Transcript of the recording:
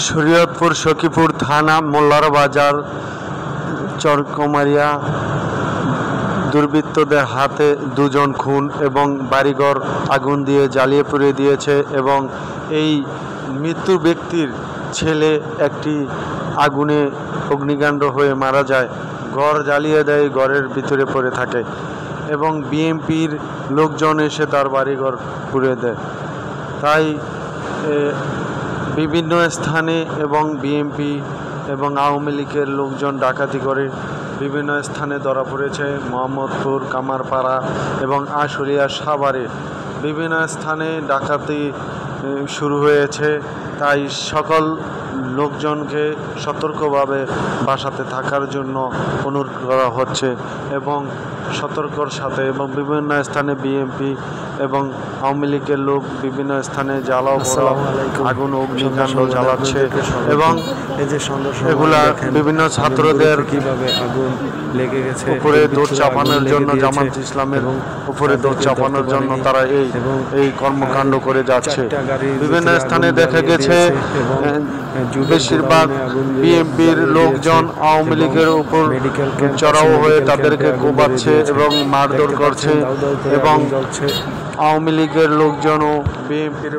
শরীয়তপুর সখীপুর থানা মোল্লার বাজার চরকমারিয়া দুর্বৃত্তদের হাতে দুজন খুন এবং বাড়িঘর আগুন দিয়ে জ্বালিয়ে পুড়িয়ে দিয়েছে এবং এই মৃত্যু ব্যক্তির ছেলে একটি আগুনে অগ্নিকাণ্ড হয়ে মারা যায়। ঘর জ্বালিয়ে দেয়, ঘরের ভিতরে পড়ে থাকে এবং বিএনপির লোকজন এসে তার বাড়িঘর পুড়িয়ে দেয়। তাই বিভিন্ন স্থানে এবং বিএনপি এবং আওয়ামী লীগের লোকজন ডাকাতি করে বিভিন্ন স্থানে ধরা পড়েছে। মোহাম্মদপুর, কামারপাড়া এবং আশুলিয়া, সাভারে বিভিন্ন স্থানে ডাকাতি শুরু হয়েছে। তাই সকল লোকজনকে সতর্কভাবে বাসাতে থাকার জন্য অনুরোধ করা হচ্ছে এবং সতর্কর সাথে এবং বিভিন্ন স্থানে বিএনপি এবং আওয়ামী লীগের লোক বিভিন্ন স্থানে জ্বালাও পোড়াও আগুন অগ্নিকাণ্ড জ্বালাচ্ছে এবং এগুলা বিভিন্ন ছাত্রদের কিভাবে আগুন লেগে গেছে উপরে দৌড় চাপানোর জন্য, জামাত ইসলামের উপরে দৌড় চাপানোর জন্য তারা এই কর্মকাণ্ড করে যাচ্ছে। বিভিন্ন স্থানে দেখা গেছে বেশিরভাগ বিএনপির লোকজন আওয়ামী লীগের উপর চড়াও হয়ে তাদেরকে কোপাচ্ছে এবং মারধর করছে এবং আওয়ামী লীগের লোকজনও বিএনপির